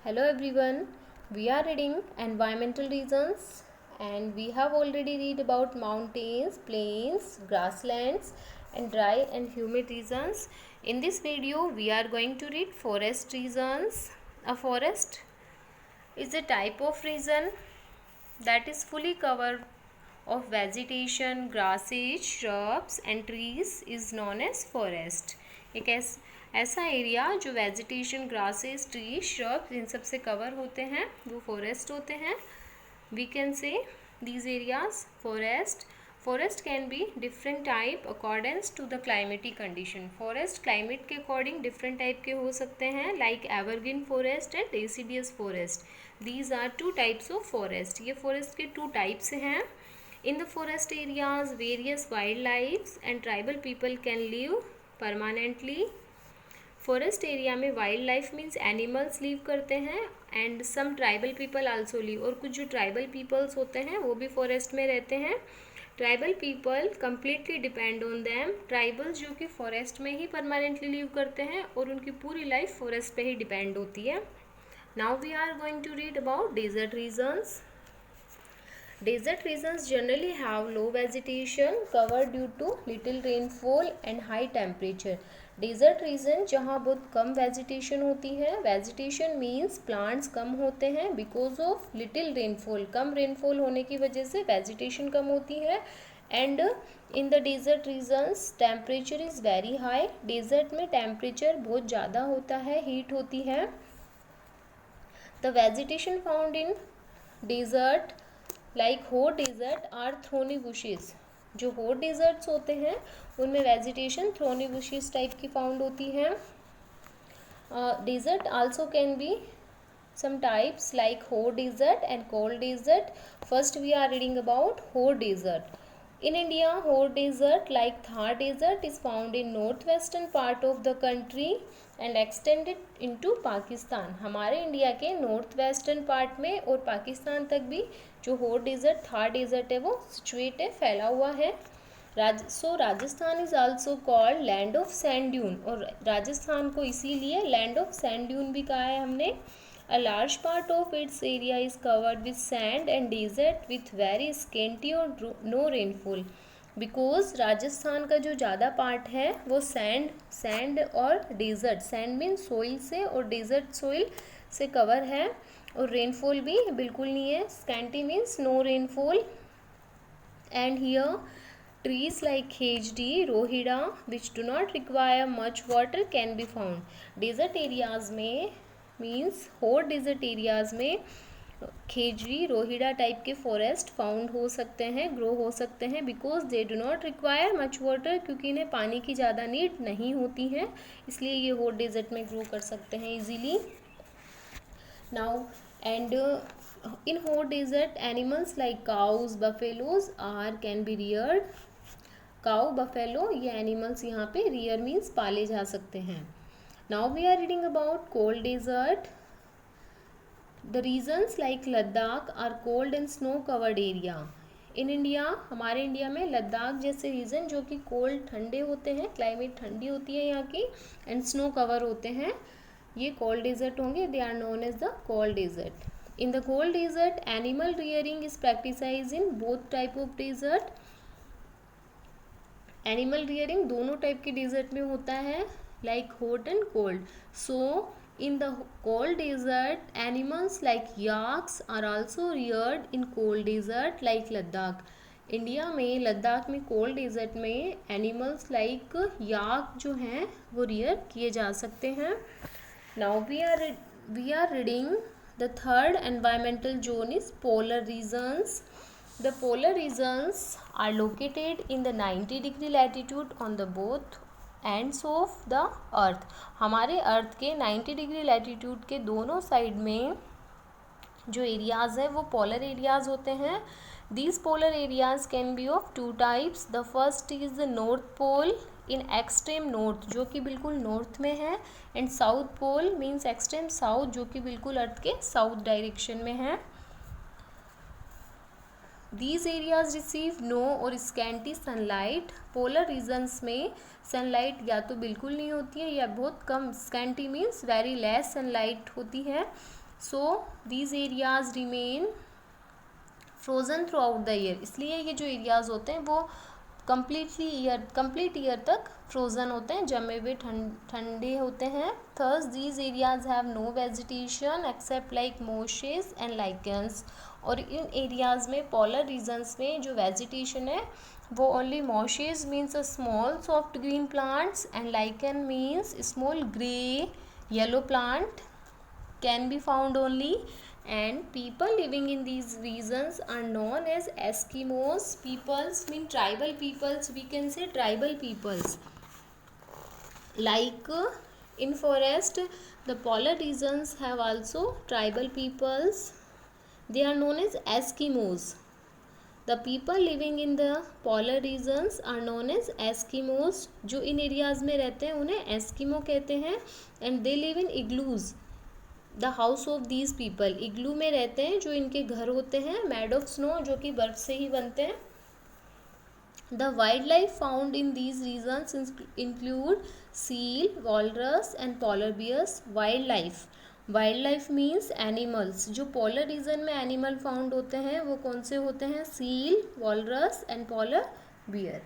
Hello everyone, we are reading environmental regions and we have already read about mountains, plains, grasslands and dry and humid regions. In this video we are going to read forest regions. A forest is a type of region that is fully covered of vegetation, grasses, shrubs and trees is known as forest. एक ऐसा area जो vegetation, grasses, tree, shrubs इन सब से cover होते हैं वो forest होते हैं. We can say these areas forest. Forest can be different type accordance to the climatic condition. Forest climate के अकॉर्डिंग डिफरेंट टाइप के हो सकते हैं, like evergreen forest and deciduous forest. These are two types of forest. ये forest के two types हैं. In the forest areas, various wildlife and tribal people can live permanently. Forest area में wild life means animals live करते हैं and some tribal people also live. और कुछ जो tribal peoples होते हैं वो भी फॉरेस्ट में रहते हैं. Tribal people completely depend on them. Tribals जो कि फॉरेस्ट में ही परमानेंटली लिव करते हैं और उनकी पूरी लाइफ फॉरेस्ट पे ही डिपेंड होती है. Now we are going to read about desert regions. Desert regions generally have low vegetation cover due to little rainfall and high temperature. Desert region जहाँ बहुत कम वेजिटेशन होती है. वेजिटेशन मीन्स प्लांट्स कम होते हैं बिकॉज ऑफ लिटिल रेनफॉल. कम rainfall होने की वजह से वेजिटेशन कम होती है. And in the desert regions temperature is very high. Desert में टेम्परेचर बहुत ज़्यादा होता है, हीट होती है. The vegetation found in desert like hot desert are thorny bushes. जो हॉट डेजर्ट्स होते हैं उनमें वेजिटेशन थ्रोनी बुशेस टाइप की फाउंड होती है. Desert also can be some types like hot desert and cold desert. First we are reading about hot desert. In India, hot desert like Thar desert is found in northwestern part of the country and extended into Pakistan. हमारे India के north western part में और पाकिस्तान तक भी जो hot desert Thar desert है वो situate है, फैला हुआ है. Rajasthan is also called land of sand dune. और राजस्थान को इसीलिए लैंड ऑफ सैंड ड्यून भी कहा है हमने. A large part of its area is covered with sand and desert with very scanty or no rainfall. Because Rajasthan का जो ज़्यादा पार्ट है वो सैंड और डेजर्ट. सैंड मीन सोइल से और डेजर्ट सोइल से कवर है और रेनफॉल भी बिल्कुल नहीं है. Scanty means no rainfall. And here trees like khejdi, rohida which do not require much water can be found. desert areas में मीन्स हॉट डेजर्ट एरियाज में खेजड़ी, रोहिड़ा टाइप के फॉरेस्ट फाउंड हो सकते हैं, ग्रो हो सकते हैं. Because they do not require much water, क्योंकि इन्हें पानी की ज़्यादा नीड नहीं होती है, इसलिए ये हॉट डेजर्ट में ग्रो कर सकते हैं easily. Now and in hot desert animals like cows, buffaloes are can be reared. Cow, buffalo ये एनिमल्स यहाँ पे रियर मीन्स पाले जा सकते हैं. Now we are reading about cold desert. The regions like Ladakh are cold and snow covered area. In India, हमारे India में लद्दाख जैसे रीजन जो कि कोल्ड, ठंडे होते हैं, क्लाइमेट ठंडी होती है यहाँ की एंड स्नो कवर होते हैं, ये कोल्ड डेजर्ट होंगे. They are known as the cold desert. In the cold desert animal rearing is practised in both type of desert. Animal rearing दोनों टाइप के डेजर्ट में होता है, like hot and cold. So in the cold desert animals like yaks are also reared in cold desert like Ladakh. India में लद्दाख में cold desert में animals like yak जो हैं वो रियर किए जा सकते हैं. Now we are reading the third environmental zone is polar regions. The polar regions are located in the 90 degree latitude on the both ends of the earth. हमारे अर्थ के 90 degree latitude के दोनों साइड में जो एरियाज़ हैं वो polar areas होते हैं. These polar areas can be of two types. The first is the north pole in extreme north जो कि बिल्कुल नॉर्थ में है, and south pole means extreme south जो कि बिल्कुल अर्थ के साउथ डायरेक्शन में है. These areas receive no or scanty sunlight. Polar regions में सनलाइट या तो बिल्कुल नहीं होती है या बहुत कम. Scanty means very less sunlight होती है. So these areas remain frozen throughout the year, इसलिए ये जो एरियाज़ होते हैं वो कंप्लीट ईयर तक फ्रोज़न होते हैं, जमे हुए ठंडे होते हैं. Thus these areas have no vegetation except like mosses and lichens. और इन एरियाज़ में पोलर रीजन्स में जो वेजिटेशन है वो only mosses means a small soft green plants and lichen means small grey yellow plant can be found only. And people living in these regions are known as Eskimos. Peoples mean tribal peoples, we can say tribal peoples. Like in forest, the polar regions have also tribal peoples. They are known as Eskimos. The people living in the polar regions are known as Eskimos. जो इन areas में रहते हैं उन्हें Eskimo कहते हैं. And they live in igloos. The house of these people, igloo में रहते हैं जो इनके घर होते हैं मेड ऑफ स्नो, जो कि बर्फ से ही बनते हैं. The wild life found in these regions include seal, walrus and polar bears. Wild life means animals. जो पोलर रीजन में एनिमल फाउंड होते हैं वो कौन से होते हैं? Seal, walrus and polar beer.